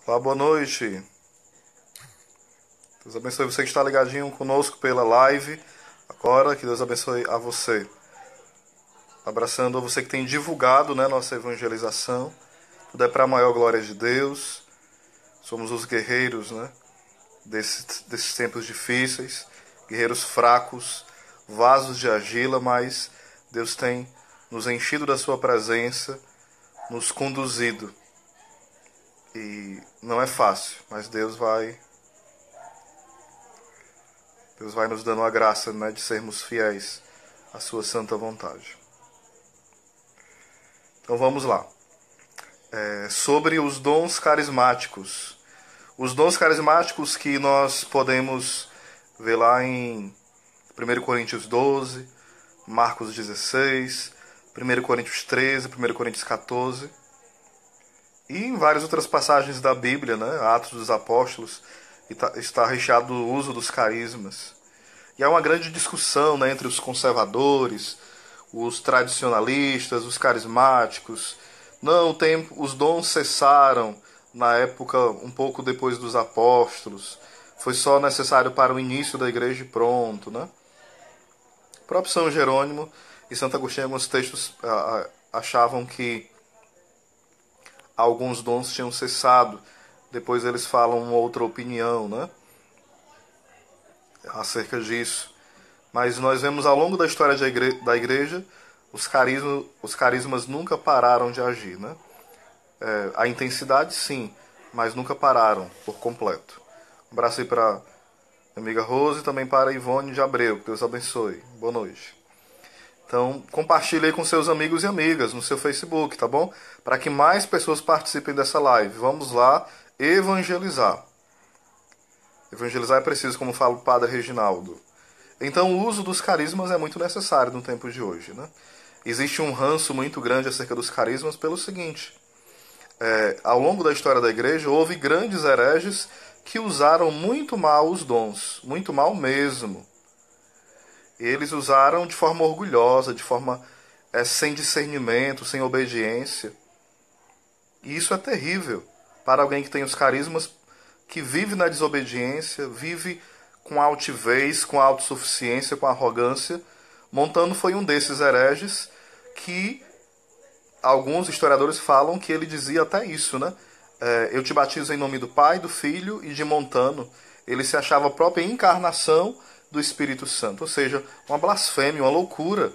Olá, boa noite. Deus abençoe você que está ligadinho conosco pela live. Agora, que Deus abençoe a você. Abraçando a você que tem divulgado, né, nossa evangelização. Tudo é para a maior glória de Deus. Somos os guerreiros, né, desses tempos difíceis. Guerreiros fracos, vasos de argila, mas Deus tem nos enchido da sua presença, nos conduzido. E não é fácil, mas Deus vai nos dando a graça, né, de sermos fiéis à sua santa vontade. Então vamos lá. Sobre os dons carismáticos. Os dons carismáticos que nós podemos ver lá em 1 Coríntios 12, Marcos 16, 1 Coríntios 13, 1 Coríntios 14 e em várias outras passagens da Bíblia, né, Atos dos Apóstolos, está recheado do uso dos carismas. E há uma grande discussão, né, entre os conservadores, os tradicionalistas, os carismáticos. Não, os dons cessaram na época um pouco depois dos apóstolos. Foi só necessário para o início da igreja e pronto, né? O próprio São Jerônimo e Santo Agostinho, em alguns textos, achavam que alguns dons tinham cessado. Depois eles falam uma outra opinião, né, acerca disso. Mas nós vemos ao longo da história da igreja, os carismas nunca pararam de agir, né? A intensidade, sim, mas nunca pararam por completo. Um abraço aí para a amiga Rose e também para a Ivone de Abreu. Que Deus abençoe. Boa noite. Então, compartilhe aí com seus amigos e amigas no seu Facebook, tá bom? Para que mais pessoas participem dessa live. Vamos lá evangelizar. Evangelizar é preciso, como fala o Padre Reginaldo. Então, o uso dos carismas é muito necessário no tempo de hoje, né? Existe um ranço muito grande acerca dos carismas pelo seguinte. Ao longo da história da igreja, houve grandes hereges que usaram muito mal os dons. Muito mal mesmo. Eles usaram de forma orgulhosa, de forma sem discernimento, sem obediência. E isso é terrível para alguém que tem os carismas, que vive na desobediência, vive com altivez, com autossuficiência, com arrogância. Montano foi um desses hereges que alguns historiadores falam que ele dizia até isso, né? Eu te batizo em nome do Pai, do Filho e de Montano. Ele se achava a própria encarnação do Espírito Santo, ou seja, uma blasfêmia, uma loucura.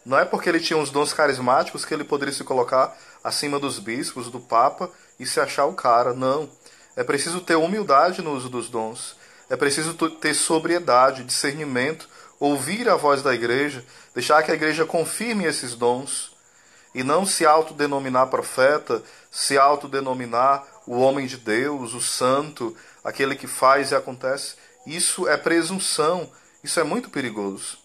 Não é porque ele tinha os dons carismáticos que ele poderia se colocar acima dos bispos, do Papa e se achar o cara, não. É preciso ter humildade no uso dos dons. É preciso ter sobriedade, discernimento, ouvir a voz da igreja, deixar que a igreja confirme esses dons e não se autodenominar profeta, se autodenominar o homem de Deus, o santo, aquele que faz e acontece. Isso é presunção, isso é muito perigoso.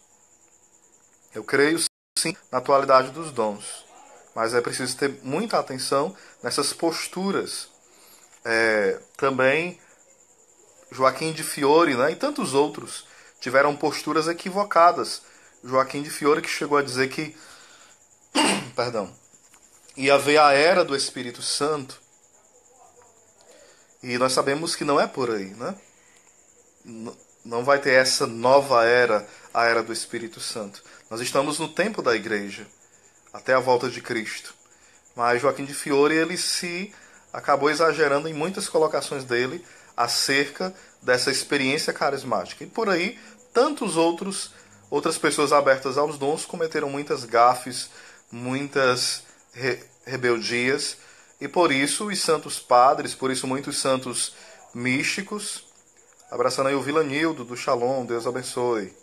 Eu creio sim na atualidade dos dons, mas é preciso ter muita atenção nessas posturas. Também Joaquim de Fiore, né, e tantos outros tiveram posturas equivocadas. Joaquim de Fiore que chegou a dizer que ia haver a era do Espírito Santo. E nós sabemos que não é por aí, né? Não vai ter essa nova era, a era do Espírito Santo. Nós estamos no tempo da igreja, até a volta de Cristo. Mas Joaquim de Fiore, ele se acabou exagerando em muitas colocações dele acerca dessa experiência carismática. E por aí, outras pessoas abertas aos dons cometeram muitas gafes, muitas rebeldias, e por isso os santos padres, por isso muitos santos místicos, abraçando aí o Vilanildo do Shalom, Deus abençoe,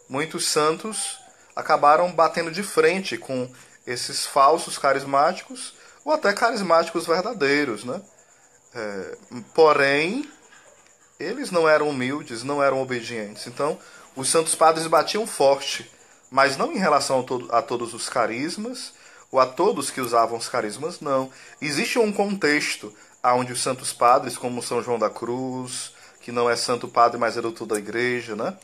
muitos santos acabaram batendo de frente com esses falsos carismáticos, ou até carismáticos verdadeiros, né? Porém, eles não eram humildes, não eram obedientes. Então, os santos padres batiam forte, mas não em relação a todos os carismas, ou a todos que usavam os carismas, não. Existe um contexto onde os santos padres, como São João da Cruz, que não é santo padre, mas é doutor da igreja, né?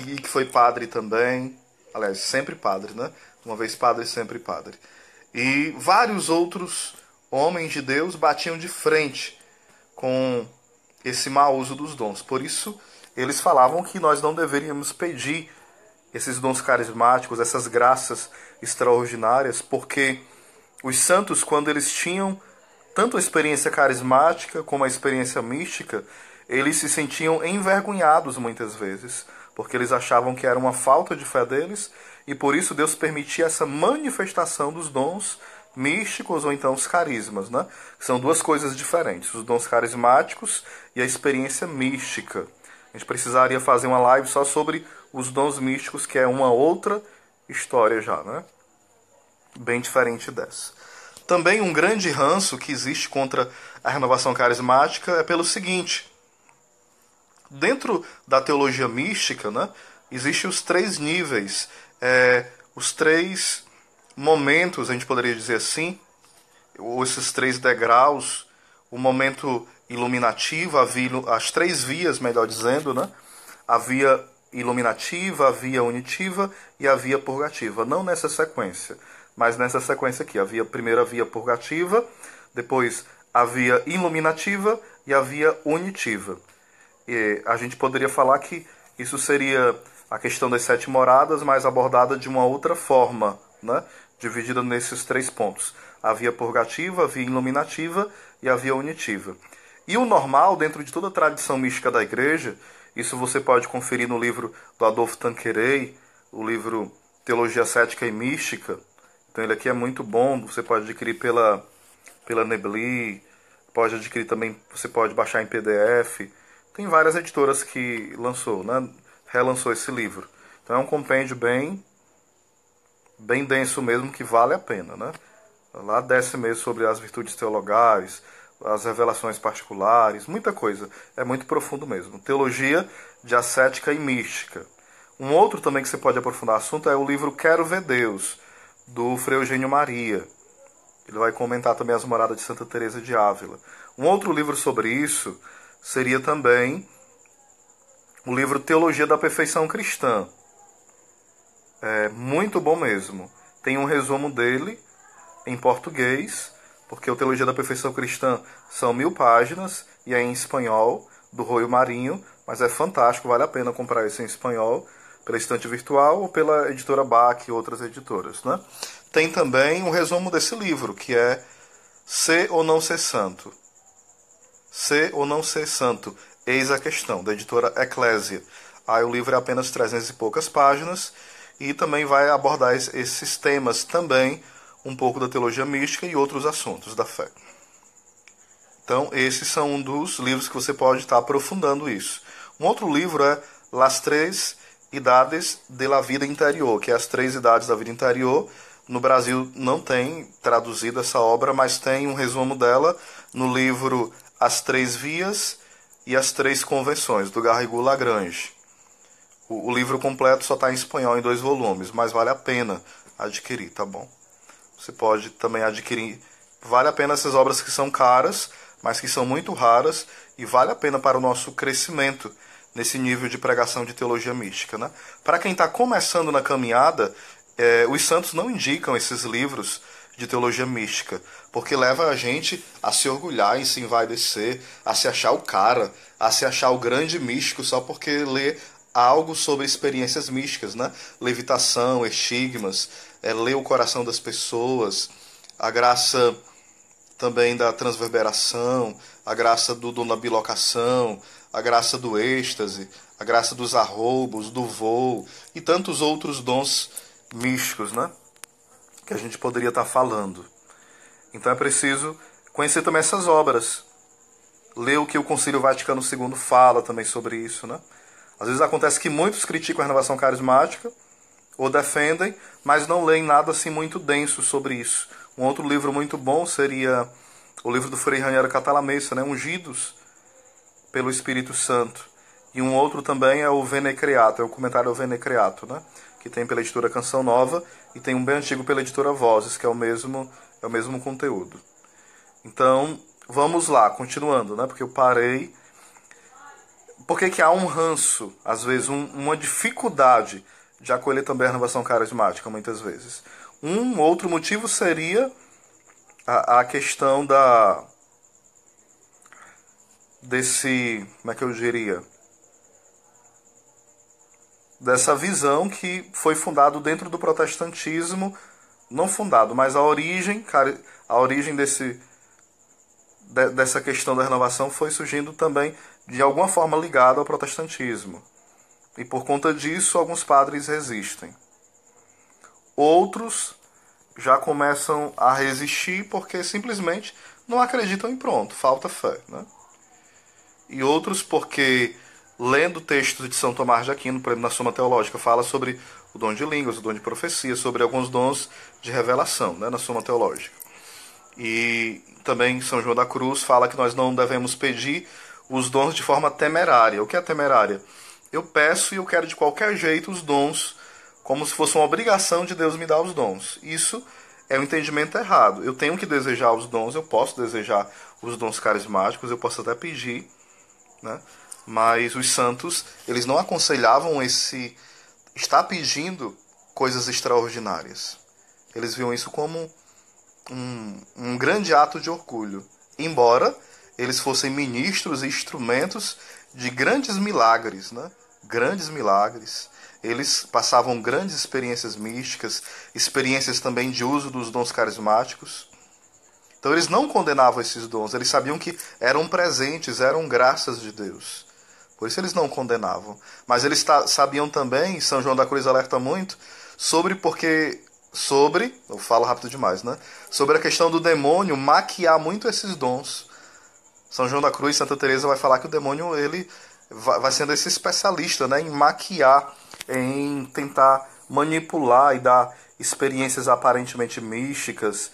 E que foi padre também, aliás, sempre padre, né? Uma vez padre, sempre padre. E vários outros homens de Deus batiam de frente com esse mau uso dos dons. Por isso, eles falavam que nós não deveríamos pedir esses dons carismáticos, essas graças extraordinárias, porque os santos, quando eles tinham tanto a experiência carismática como a experiência mística, eles se sentiam envergonhados muitas vezes, porque eles achavam que era uma falta de fé deles, e por isso Deus permitia essa manifestação dos dons místicos ou então os carismas, né? São duas coisas diferentes, os dons carismáticos e a experiência mística. A gente precisaria fazer uma live só sobre os dons místicos, que é uma outra história já, né? Bem diferente dessa. Também um grande ranço que existe contra a renovação carismática é pelo seguinte: dentro da teologia mística, né, existem os três níveis, os três momentos, a gente poderia dizer assim, ou esses três degraus, o momento iluminativo, as três vias, melhor dizendo, né, a via iluminativa, a via unitiva e a via purgativa. Não nessa sequência, mas nessa sequência aqui. Primeiro a via purgativa, depois a via iluminativa e a via unitiva. E a gente poderia falar que isso seria a questão das 7 moradas, mas abordada de uma outra forma, né? Dividida nesses 3 pontos. A via purgativa, a via iluminativa e a via unitiva. E o normal, dentro de toda a tradição mística da Igreja, isso você pode conferir no livro do Adolfo Tanqueray, o livro Teologia Cética e Mística. Então ele aqui é muito bom, você pode adquirir pela Nebli, pode adquirir também, você pode baixar em PDF. Tem várias editoras que lançou, né? Relançou esse livro. Então é um compêndio bem denso mesmo, que vale a pena, né? Lá desce mesmo sobre as virtudes teologais, as revelações particulares, muita coisa. É muito profundo mesmo. Teologia de ascética e mística. Um outro também que você pode aprofundar o assunto é o livro Quero Ver Deus, do Frei Eugênio Maria. Ele vai comentar também as moradas de Santa Teresa de Ávila. Um outro livro sobre isso seria também o livro Teologia da Perfeição Cristã. É muito bom mesmo. Tem um resumo dele em português, porque o Teologia da Perfeição Cristã são 1000 páginas e é em espanhol, do Roio Marinho, mas é fantástico, vale a pena comprar isso em espanhol, pela estante virtual ou pela editora Bach e outras editoras, né? Tem também um resumo desse livro, que é Ser ou Não Ser Santo. Ser ou Não Ser Santo, eis a questão, da editora Eclésia. Aí o livro é apenas 300 e poucas páginas e também vai abordar esses temas também, um pouco da teologia mística e outros assuntos da fé. Então, esses são um dos livros que você pode estar aprofundando isso. Um outro livro é Las Tres Idades de la Vida Interior, que é as 3 idades da vida interior. No Brasil não tem traduzido essa obra, mas tem um resumo dela no livro As 3 Vias e as 3 Convenções, do Garrigou Lagrange. O livro completo só está em espanhol em 2 volumes, mas vale a pena adquirir, tá bom? Você pode também adquirir. Vale a pena essas obras que são caras, mas que são muito raras, e vale a pena para o nosso crescimento nesse nível de pregação de teologia mística, né? Para quem está começando na caminhada, os santos não indicam esses livros de teologia mística, porque leva a gente a se orgulhar e se envaidecer, a se achar o cara, a se achar o grande místico só porque lê algo sobre experiências místicas, né? Levitação, estigmas, ler o coração das pessoas, a graça também da transverberação, a graça do dom da bilocação, a graça do êxtase, a graça dos arroubos, do voo e tantos outros dons místicos, né? Que a gente poderia estar falando. Então é preciso conhecer também essas obras. Ler o que o Concílio Vaticano II fala também sobre isso, né? Às vezes acontece que muitos criticam a renovação carismática ou defendem, mas não leem nada assim muito denso sobre isso. Um outro livro muito bom seria o livro do Frei Raniero Catalamessa, né? Ungidos pelo Espírito Santo. E um outro também é o Veni Creato, é o comentário ao Veni Creato, né? Que tem pela editora Canção Nova, e tem um bem antigo pela editora Vozes, que é o mesmo conteúdo. Então, vamos lá, continuando, né? Porque eu parei. Por que há um ranço, às vezes, uma dificuldade de acolher também a renovação carismática, muitas vezes? Um outro motivo seria a questão desse, como é que eu diria, dessa visão que foi fundado dentro do protestantismo, não fundado, mas a origem dessa questão da renovação foi surgindo também de alguma forma ligada ao protestantismo. E por conta disso, alguns padres resistem. Outros já começam a resistir porque simplesmente não acreditam em pronto, falta fé, né? E outros porque, lendo textos de São Tomás de Aquino, por exemplo, na Suma Teológica, fala sobre o dom de línguas, o dom de profecia, sobre alguns dons de revelação, né, na Suma Teológica. E também São João da Cruz fala que nós não devemos pedir os dons de forma temerária. O que é temerária? Eu peço e eu quero de qualquer jeito os dons, como se fosse uma obrigação de Deus me dar os dons. Isso é um entendimento errado. Eu tenho que desejar os dons, eu posso desejar os dons carismáticos, eu posso até pedir, né? Mas os santos, eles não aconselhavam esse estar pedindo coisas extraordinárias. Eles viam isso como um grande ato de orgulho, embora eles fossem ministros e instrumentos de grandes milagres, né? Grandes milagres. Eles passavam grandes experiências místicas, experiências também de uso dos dons carismáticos. Então eles não condenavam esses dons, eles sabiam que eram presentes, eram graças de Deus. Por isso eles não condenavam. Mas eles sabiam também, São João da Cruz alerta muito, eu falo rápido demais, né? Sobre a questão do demônio maquiar muito esses dons. São João da Cruz, Santa Teresa vai falar que o demônio ele vai sendo esse especialista, né, em maquiar, em tentar manipular e dar experiências aparentemente místicas,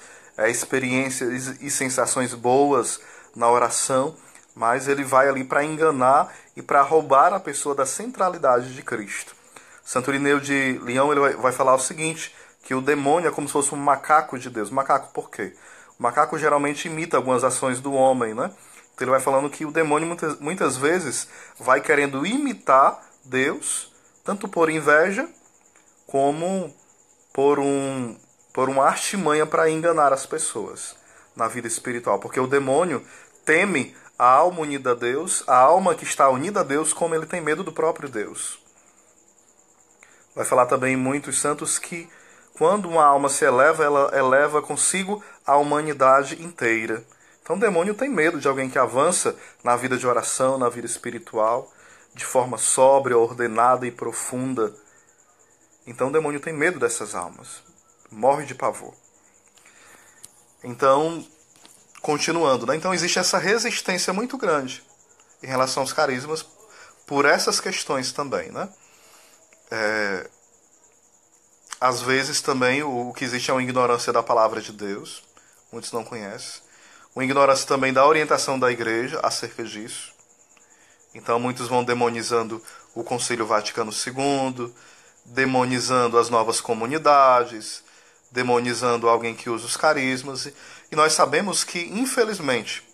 experiências e sensações boas na oração, mas ele vai ali para enganar e para roubar a pessoa da centralidade de Cristo. Santo Irineu de Leão ele vai falar o seguinte, que o demônio é como se fosse um macaco de Deus. Macaco por quê? O macaco geralmente imita algumas ações do homem, né? Então ele vai falando que o demônio muitas vezes vai querendo imitar Deus, tanto por inveja, como por uma artimanha para enganar as pessoas na vida espiritual. Porque o demônio teme a alma unida a Deus, a alma que está unida a Deus, como ele tem medo do próprio Deus. Vai falar também em muitos santos que quando uma alma se eleva, ela eleva consigo a humanidade inteira. Então o demônio tem medo de alguém que avança na vida de oração, na vida espiritual, de forma sóbria, ordenada e profunda. Então o demônio tem medo dessas almas. Morre de pavor. Então, continuando, né? Então existe essa resistência muito grande em relação aos carismas por essas questões também, né? Às vezes também o que existe é uma ignorância da palavra de Deus. Muitos não conhecem. Uma ignorância também da orientação da igreja acerca disso. Então muitos vão demonizando o Concílio Vaticano II, demonizando as novas comunidades, demonizando alguém que usa os carismas. E nós sabemos que, infelizmente,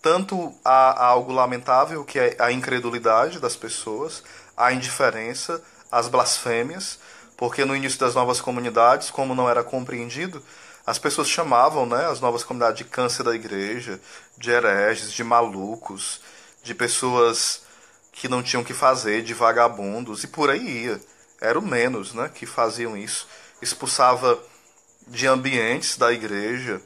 tanto há algo lamentável, que é a incredulidade das pessoas, a indiferença, as blasfêmias, porque no início das novas comunidades, como não era compreendido, as pessoas chamavam, né, as novas comunidades de câncer da igreja, de hereges, de malucos, de pessoas que não tinham o que fazer, de vagabundos, e por aí ia. Era o menos, né, que faziam isso. Expulsava de ambientes da igreja,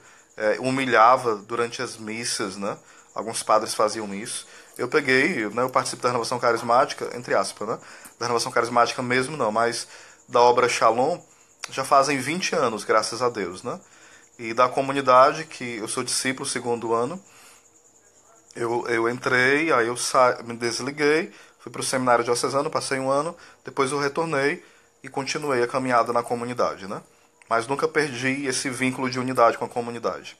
humilhava durante as missas, né? Alguns padres faziam isso. Eu peguei, né, eu participo da renovação carismática, entre aspas, né? Da renovação carismática mesmo não, mas da obra Shalom já fazem 20 anos, graças a Deus, né? E da comunidade, que eu sou discípulo, segundo ano, eu entrei, aí eu me desliguei, fui para o seminário diocesano, passei um ano, depois eu retornei e continuei a caminhada na comunidade, né? Mas nunca perdi esse vínculo de unidade com a comunidade.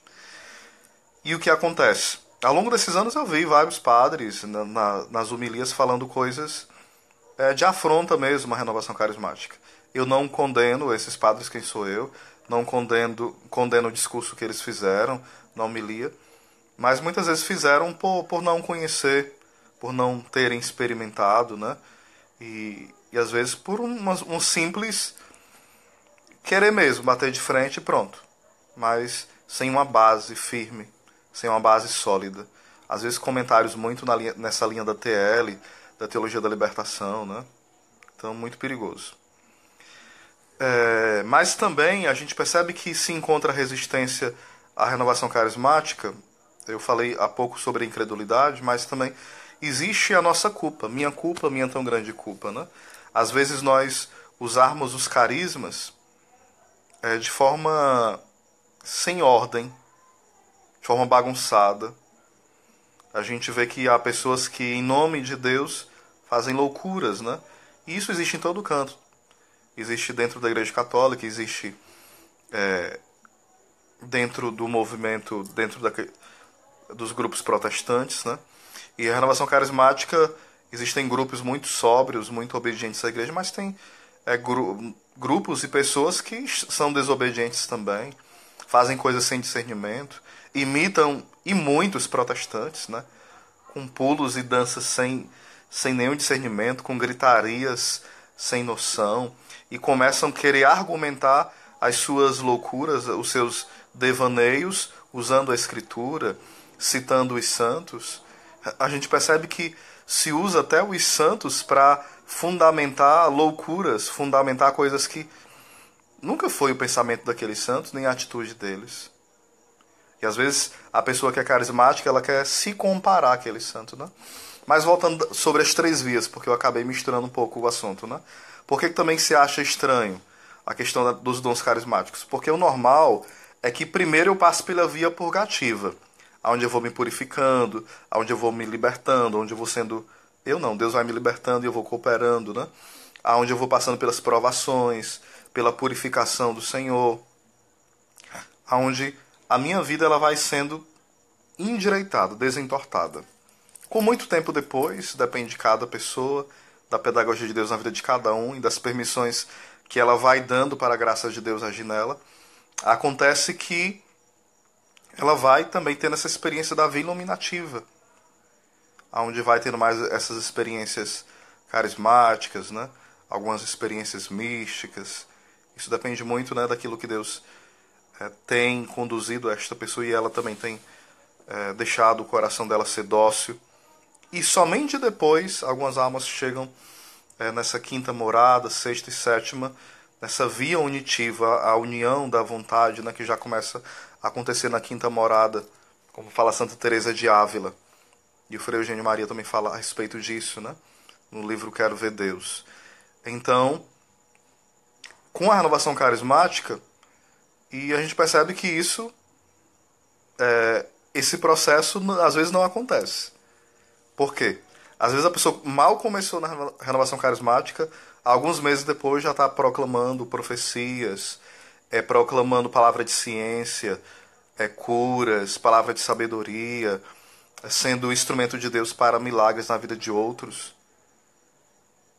E o que acontece? Ao longo desses anos eu vi vários padres nas homilias falando coisas de afronta mesmo à renovação carismática. Eu não condeno esses padres, quem sou eu, não condeno o discurso que eles fizeram na homilia, mas muitas vezes fizeram por não conhecer, por não terem experimentado, né? E às vezes por um simples querer mesmo, bater de frente e pronto. mas sem uma base firme, sem uma base sólida. Às vezes comentários muito nessa linha da TL, da teologia da libertação, né? Então, muito perigoso. Mas também a gente percebe que se encontra resistência à renovação carismática. Eu falei há pouco sobre a incredulidade, mas também existe a nossa culpa, minha tão grande culpa, né? Às vezes nós usarmos os carismas de forma sem ordem, de forma bagunçada. A gente vê que há pessoas que, em nome de Deus, fazem loucuras, né? E isso existe em todo canto. Existe dentro da Igreja Católica, existe dentro do movimento, dos grupos protestantes, né? E a renovação carismática, existem grupos muito sóbrios, muito obedientes à Igreja, mas tem grupos e pessoas que são desobedientes também, fazem coisas sem discernimento, imitam e muitos protestantes, né? Com pulos e danças sem nenhum discernimento, com gritarias sem noção, e começam a querer argumentar as suas loucuras, os seus devaneios, usando a Escritura, citando os santos. A gente percebe que se usa até os santos para fundamentar loucuras, fundamentar coisas que nunca foi o pensamento daqueles santos, nem a atitude deles. E às vezes a pessoa que é carismática, ela quer se comparar àquele santo, né? Mas voltando sobre as três vias, porque eu acabei misturando um pouco o assunto, né? Por que também se acha estranho a questão dos dons carismáticos? Porque o normal é que primeiro eu passo pela via purgativa, onde eu vou me purificando, onde eu vou me libertando, onde eu vou sendo... Eu não, Deus vai me libertando e eu vou cooperando, né? Onde eu vou passando pelas provações, pela purificação do Senhor, onde a minha vida ela vai sendo endireitada, desentortada. Com muito tempo depois, depende de cada pessoa, da pedagogia de Deus na vida de cada um e das permissões que ela vai dando para a graça de Deus agir nela, acontece que ela vai também tendo essa experiência da vida iluminativa, onde vai tendo mais essas experiências carismáticas, né? Algumas experiências místicas. Isso depende muito, né, daquilo que Deus tem conduzido esta pessoa, e ela também tem deixado o coração dela ser dócil. E somente depois algumas almas chegam nessa quinta morada, sexta e sétima, nessa via unitiva, a união da vontade, né, que já começa a acontecer na quinta morada, como fala Santa Teresa de Ávila. E o Frei Eugênio Maria também fala a respeito disso, né, no livro Quero Ver Deus. Então, com a renovação carismática, e a gente percebe que esse processo às vezes não acontece. Por quê? Às vezes a pessoa mal começou na renovação carismática, alguns meses depois já está proclamando profecias, proclamando palavra de ciência, curas, palavra de sabedoria, sendo instrumento de Deus para milagres na vida de outros.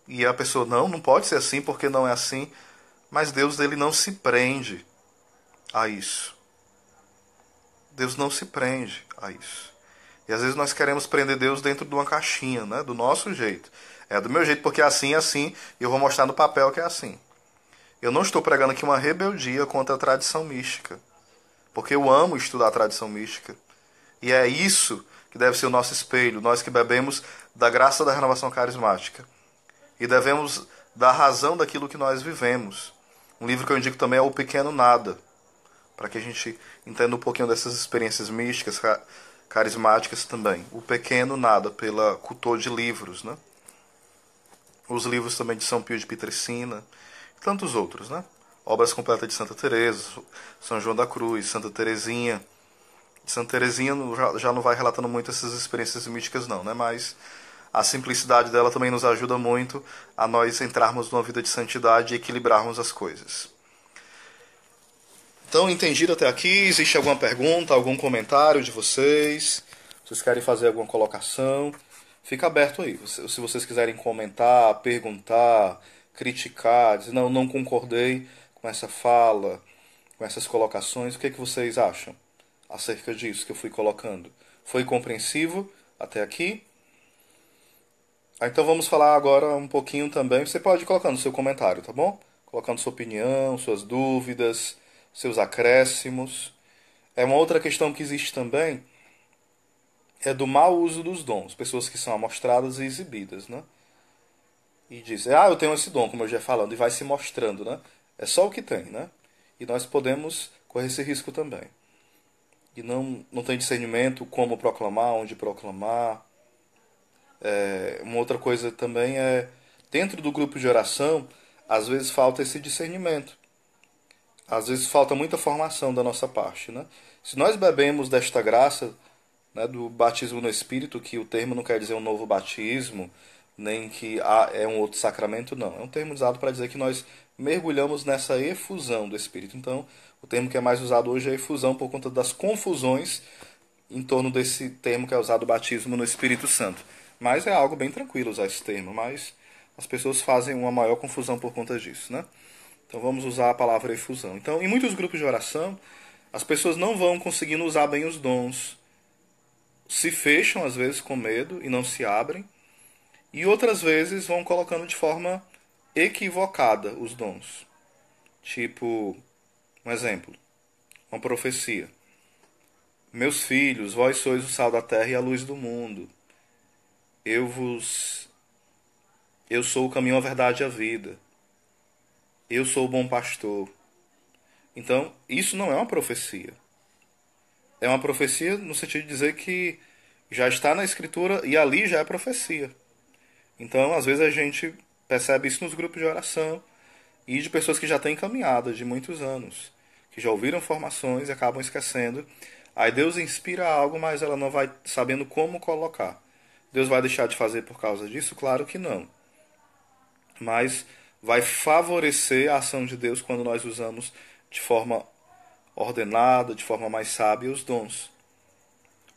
E a pessoa, não pode ser assim, porque não é assim. Mas Deus ele não se prende a isso. Deus não se prende a isso. E às vezes nós queremos prender Deus dentro de uma caixinha, né? Do nosso jeito. É do meu jeito porque é assim, e eu vou mostrar no papel que é assim. Eu não estou pregando aqui uma rebeldia contra a tradição mística. Porque eu amo estudar a tradição mística. E é isso que deve ser o nosso espelho, nós que bebemos da graça da renovação carismática. E devemos dar razão daquilo que nós vivemos. Um livro que eu indico também é O Pequeno Nada, para que a gente entenda um pouquinho dessas experiências místicas, carismáticas também. O Pequeno Nada, pela Cultor de Livros, né? Os livros também de São Pio de Pietrelcina, e tantos outros, né? Obras completas de Santa Teresa, São João da Cruz, Santa Teresinha. Santa Teresinha já não vai relatando muito essas experiências místicas não, né? Mas a simplicidade dela também nos ajuda muito a nós entrarmos numa vida de santidade e equilibrarmos as coisas. Então, entendido até aqui? Existe alguma pergunta, algum comentário de vocês? Vocês querem fazer alguma colocação? Fica aberto aí. Se vocês quiserem comentar, perguntar, criticar, dizer não concordei com essa fala, com essas colocações, o que vocês acham acerca disso que eu fui colocando? Foi compreensivo até aqui? Então vamos falar agora um pouquinho também. Você pode ir colocando seu comentário, tá bom? Colocando sua opinião, suas dúvidas, seus acréscimos. É uma outra questão que existe também, é do mau uso dos dons. Pessoas que são amostradas e exibidas, né? E dizem, eu tenho esse dom, como eu já falando, e vai se mostrando, né? É só o que tem, né? E nós podemos correr esse risco também. E não tem discernimento como proclamar, onde proclamar. Uma outra coisa também é, dentro do grupo de oração, às vezes falta esse discernimento. Às vezes falta muita formação da nossa parte, né? Se nós bebemos desta graça, né, do batismo no Espírito, que o termo não quer dizer um novo batismo, nem que é um outro sacramento, não. É um termo usado para dizer que nós mergulhamos nessa efusão do Espírito. Então, o termo que é mais usado hoje é efusão por conta das confusões em torno desse termo que é usado, batismo no Espírito Santo. Mas é algo bem tranquilo usar esse termo, mas as pessoas fazem uma maior confusão por conta disso, né? Então vamos usar a palavra efusão. Então, em muitos grupos de oração, as pessoas não vão conseguindo usar bem os dons, se fecham às vezes com medo e não se abrem, e outras vezes vão colocando de forma equivocada os dons. Tipo, um exemplo, uma profecia. Meus filhos, vós sois o sal da terra e a luz do mundo. Eu vos eu sou o caminho, a verdade e a vida. Eu sou o bom pastor. Então, isso não é uma profecia. É uma profecia no sentido de dizer que já está na escritura e ali já é profecia. Então, às vezes a gente percebe isso nos grupos de oração e de pessoas que já têm caminhada de muitos anos, que já ouviram formações e acabam esquecendo. Aí Deus inspira algo, mas ela não vai sabendo como colocar. Deus vai deixar de fazer por causa disso? Claro que não. Mas vai favorecer a ação de Deus quando nós usamos de forma ordenada, de forma mais sábia os dons.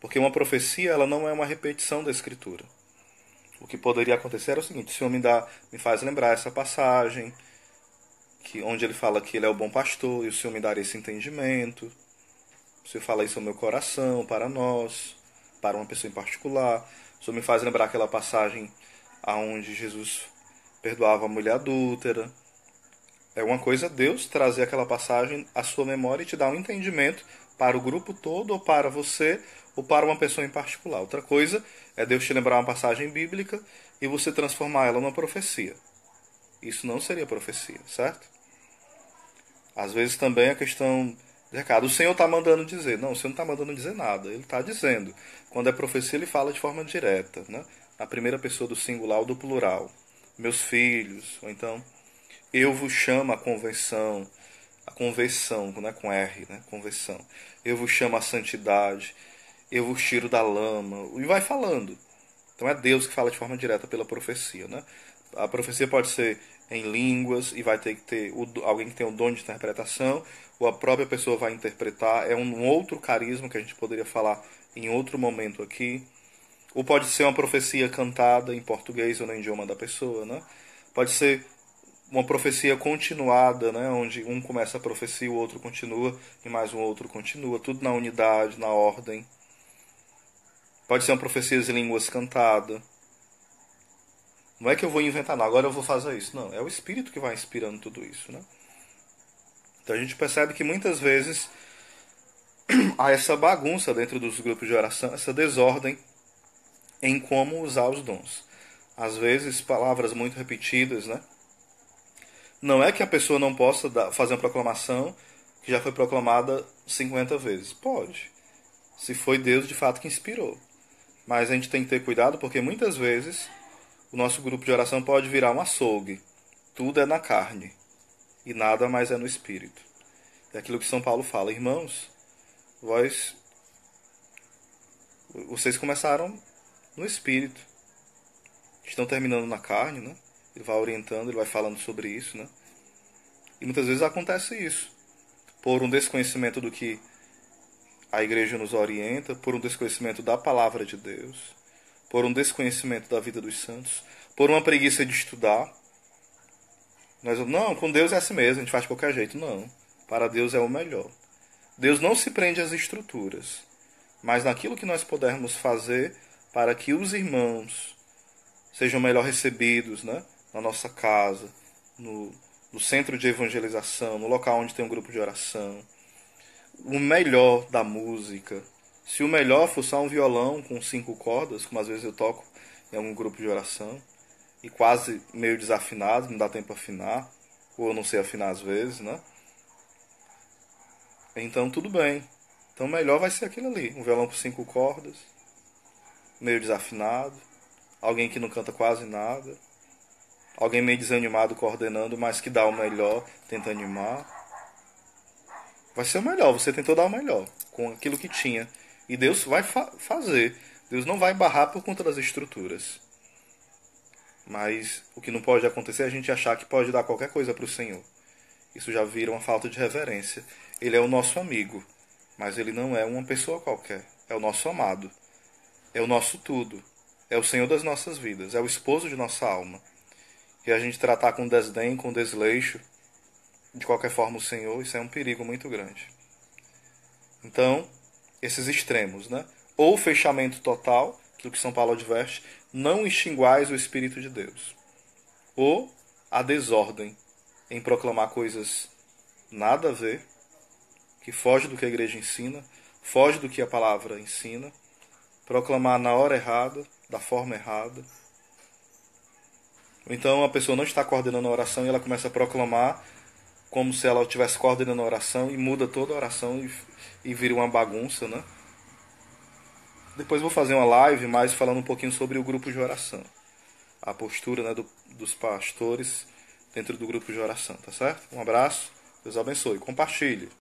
Porque uma profecia, ela não é uma repetição da escritura. O que poderia acontecer era o seguinte: o Senhor me faz lembrar essa passagem, onde ele fala que ele é o bom pastor, e o Senhor me daria esse entendimento. O Senhor fala isso ao meu coração, para nós, para uma pessoa em particular. O Senhor me faz lembrar aquela passagem onde Jesus perdoava a mulher adúltera. É uma coisa Deus trazer aquela passagem à sua memória e te dar um entendimento para o grupo todo, ou para você, ou para uma pessoa em particular. Outra coisa é Deus te lembrar uma passagem bíblica e você transformar ela numa profecia. Isso não seria profecia, certo? Às vezes também a questão de recado. O Senhor está mandando dizer. Não, o Senhor não está mandando dizer nada. Ele está dizendo. Quando é profecia, ele fala de forma direta, né? Na primeira pessoa do singular ou do plural. Meus filhos, ou então eu vos chamo à convenção, a conversão, né, com R, né, conversão. Eu vos chamo à santidade, eu vos tiro da lama, e vai falando. Então é Deus que fala de forma direta pela profecia, né? A profecia pode ser em línguas e vai ter que ter alguém que tem o dom de interpretação, ou a própria pessoa vai interpretar. É um outro carisma que a gente poderia falar em outro momento aqui. Ou pode ser uma profecia cantada em português ou no idioma da pessoa, né? Pode ser uma profecia continuada, né, onde um começa a profecia, o outro continua, e mais um outro continua, tudo na unidade, na ordem. Pode ser uma profecia em línguas cantada. Não é que eu vou inventar, não, agora eu vou fazer isso. Não, é o Espírito que vai inspirando tudo isso, né? Então a gente percebe que muitas vezes há essa bagunça dentro dos grupos de oração, essa desordem em como usar os dons. Às vezes palavras muito repetidas, né? Não é que a pessoa não possa fazer uma proclamação que já foi proclamada 50 vezes. Pode. Se foi Deus de fato que inspirou. Mas a gente tem que ter cuidado porque muitas vezes o nosso grupo de oração pode virar um açougue. Tudo é na carne e nada mais é no espírito. É aquilo que São Paulo fala. Irmãos, vocês começaram no espírito. Estão terminando na carne, né? Ele vai orientando, ele vai falando sobre isso, né? E muitas vezes acontece isso. Por um desconhecimento do que a igreja nos orienta, por um desconhecimento da palavra de Deus, por um desconhecimento da vida dos santos, por uma preguiça de estudar. Não, com Deus é assim mesmo, a gente faz de qualquer jeito. Não. Para Deus é o melhor. Deus não se prende às estruturas, mas naquilo que nós pudermos fazer para que os irmãos sejam melhor recebidos, né? Na nossa casa, no centro de evangelização, no local onde tem um grupo de oração, o melhor da música. Se o melhor for só um violão com 5 cordas, como às vezes eu toco em algum grupo de oração, e quase meio desafinado, não dá tempo para afinar, ou eu não sei afinar às vezes, né? Então tudo bem. Então melhor vai ser aquilo ali, um violão com 5 cordas, meio desafinado, alguém que não canta quase nada, alguém meio desanimado coordenando, mas que dá o melhor, tenta animar. Vai ser o melhor, você tentou dar o melhor com aquilo que tinha. E Deus vai fazer. Deus não vai barrar por conta das estruturas. Mas o que não pode acontecer é a gente achar que pode dar qualquer coisa para o Senhor. Isso já vira uma falta de reverência. Ele é o nosso amigo, mas ele não é uma pessoa qualquer. É o nosso amado. É o nosso tudo. É o Senhor das nossas vidas. É o esposo de nossa alma. E a gente tratar com desdém, com desleixo, de qualquer forma o Senhor, isso é um perigo muito grande. Então, esses extremos, né? Ou fechamento total, aquilo que São Paulo adverte, não extinguais o Espírito de Deus. Ou a desordem em proclamar coisas nada a ver, que foge do que a igreja ensina, foge do que a palavra ensina, proclamar na hora errada, da forma errada. Então a pessoa não está coordenando a oração e ela começa a proclamar como se ela estivesse coordenando a oração e muda toda a oração e vira uma bagunça, né? Depois vou fazer uma live mais falando um pouquinho sobre o grupo de oração. A postura, né, dos pastores dentro do grupo de oração, tá certo? Um abraço, Deus abençoe. Compartilhe.